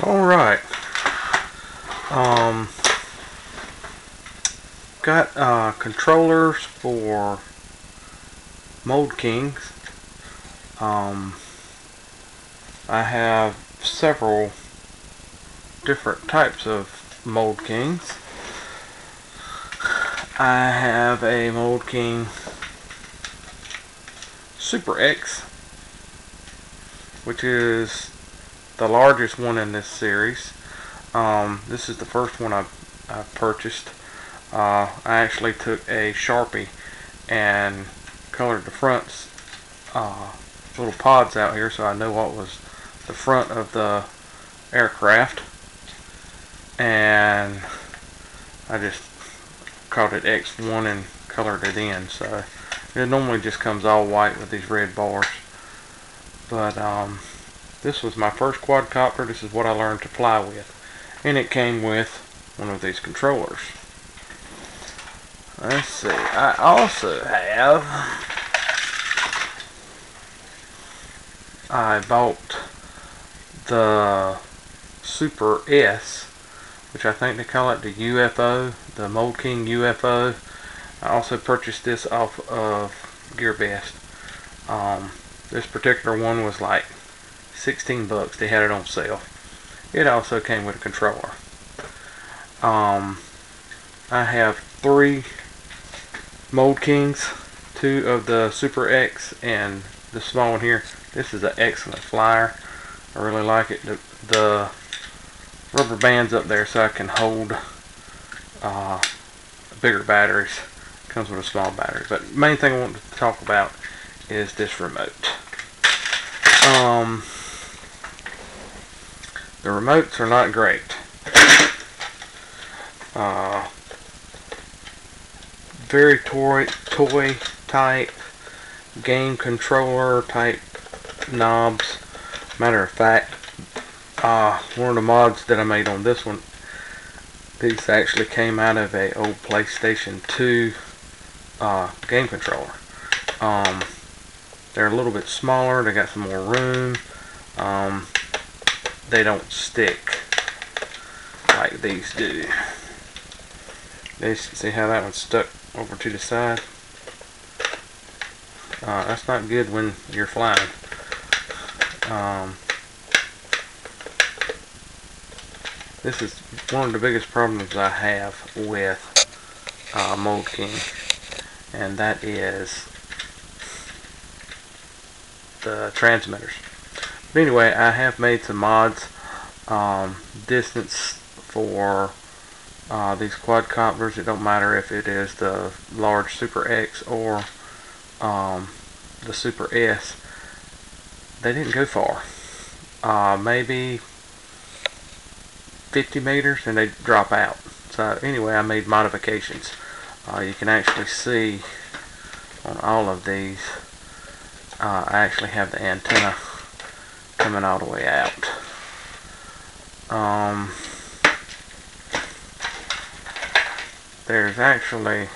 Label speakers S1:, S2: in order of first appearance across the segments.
S1: Alright. Got controllers for Mould Kings. I have several different types of Mould Kings. I have a Mould King Super X, which is the largest one in this series. This is the first one I've purchased. I actually took a Sharpie and colored the fronts little pods out here so I know what was the front of the aircraft, and I just called it X1 and colored it in. So it normally just comes all white with these red bars, but this was my first quadcopter. This is what I learned to fly with, and it came with one of these controllers. Let's see, I also have, I bought the Super S, which I think they call it the UFO, the Mould King UFO. I also purchased this off of GearBest. This particular one was like 16 bucks. They had it on sale. It also came with a controller. I have 3 Mould Kings, 2 of the Super X, and the small one here. This is an excellent flyer. I really like it. The rubber bands up there so I can hold bigger batteries. It comes with a small battery. But the main thing I want to talk about is this remote. The remotes are not great. Very toy type, game controller type knobs. Matter of fact, one of the mods that I made on this one, these actually came out of a old PlayStation 2 game controller. They're a little bit smaller. They got some more room. They don't stick like these do. See how that one's stuck over to the side? That's not good when you're flying. This is one of the biggest problems I have with Mould King, and that is the transmitters. But anyway, I have made some mods. Distance for these quadcopters, it don't matter if it is the large Super X or the Super S, they didn't go far. Maybe 50 meters and they drop out. So anyway, I made modifications. You can actually see on all of these, I actually have the antenna coming all the way out. There's actually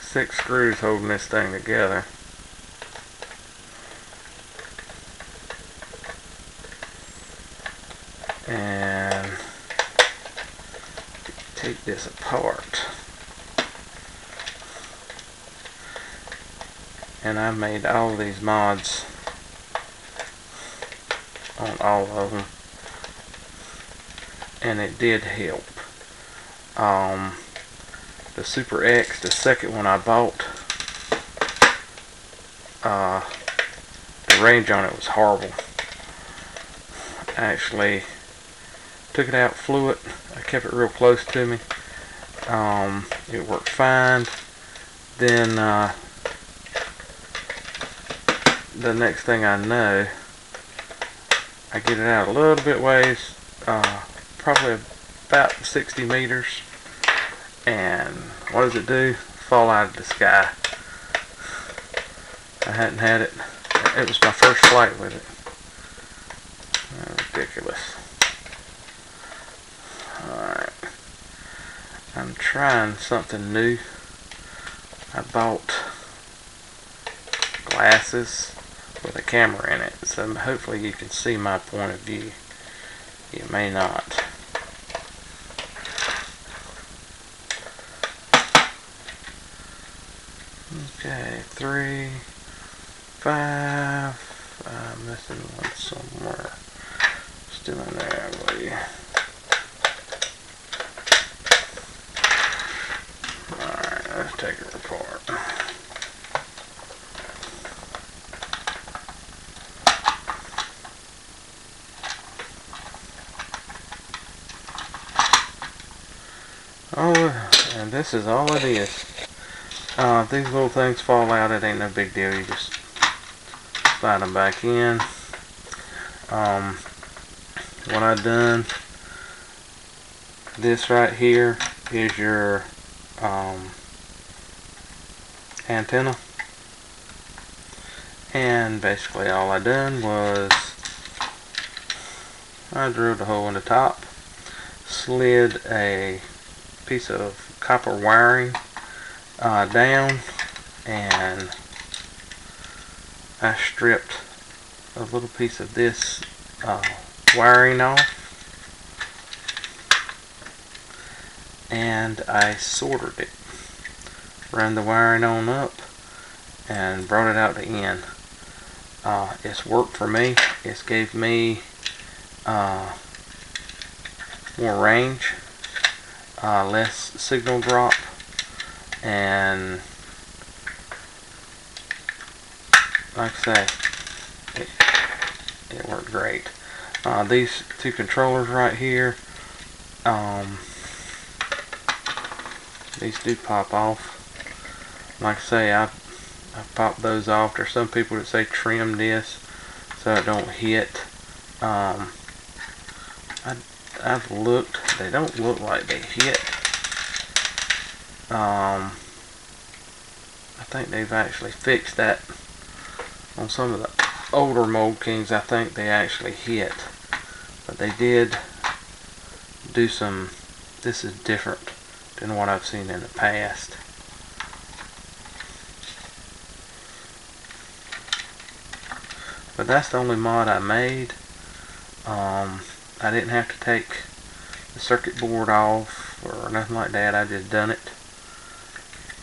S1: 6 screws holding this thing together. And take this apart. And I made all these mods on all of them, and it did help. The Super X, the second one I bought, the range on it was horrible. I actually took it out, flew it. I kept it real close to me. It worked fine. Then the next thing I know, I get it out a little bit ways, probably about 60 meters, and what does it do? Fall out of the sky. I hadn't had it. It was my first flight with it. Ridiculous. Alright. I'm trying something new. I bought glasses with a camera in it, so hopefully you can see my point of view. You may not. Okay, 3, 5. I'm missing one somewhere. Still in there, I believe. Alright, let's take it apart. Oh, and this is all it is. If these little things fall out, it ain't no big deal. You just slide them back in. What I've done, this right here is your antenna, and basically all I done was I drilled a hole in the top, slid a piece of copper wiring down, and I stripped a little piece of this wiring off, and I soldered it. Ran the wiring on up and brought it out the end. It's worked for me. It's gave me more range, less signal drop, and like I say, it worked great. These two controllers right here, these do pop off. Like I say, I popped those off. There's some people that say trim this so it don't hit. I've looked, they don't look like they hit. I think they've actually fixed that on some of the older Mould Kings. I think they actually hit, but they did do some. This is different than what I've seen in the past. But that's the only mod I made. I didn't have to take the circuit board off or nothing like that. I just done it,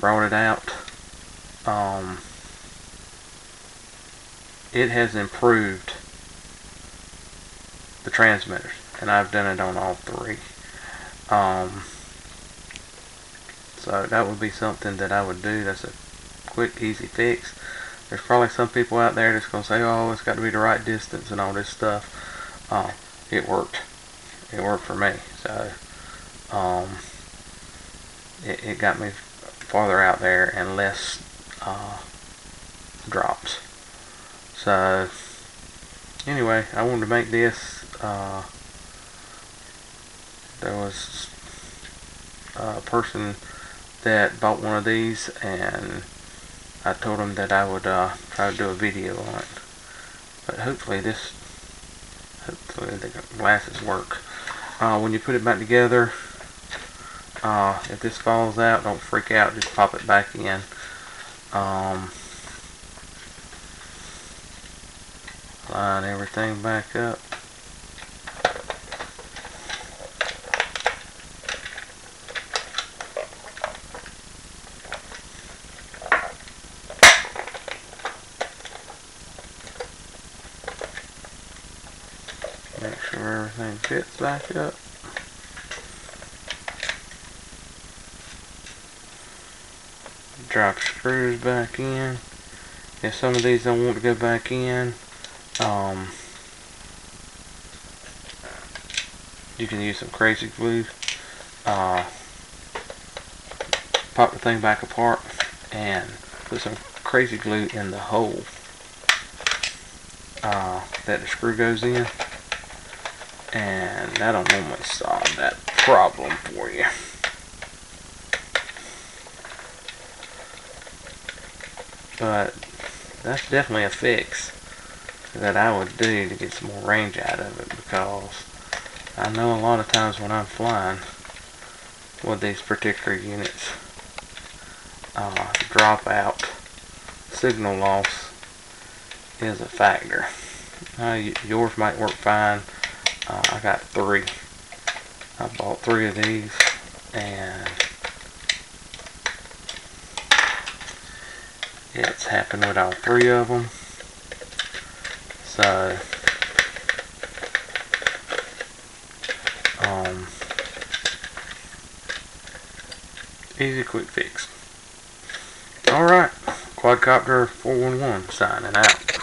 S1: brought it out. It has improved the transmitters, and I've done it on all three. So that would be something that I would do. That's a quick, easy fix. There's probably some people out there that's going to say, oh, it's got to be the right distance and all this stuff. It worked. It worked for me. So it got me farther out there and less drops. So anyway, I wanted to make this. There was a person that bought one of these, and I told him that I would try to do a video on it. But hopefully the glasses work. When you put it back together, if this falls out, don't freak out, just pop it back in. Line everything back up. Make sure everything fits back up. Drop screws back in. If some of these don't want to go back in, you can use some crazy glue. Pop the thing back apart and put some crazy glue in the hole that the screw goes in, and that'll normally solve that problem for you. But that's definitely a fix that I would do to get some more range out of it, because I know a lot of times when I'm flying with these particular units, dropout, signal loss is a factor. Yours might work fine. I got 3. I bought 3 of these, and it's happened with all 3 of them. So easy quick fix. Alright, Quadcopter 411 signing out.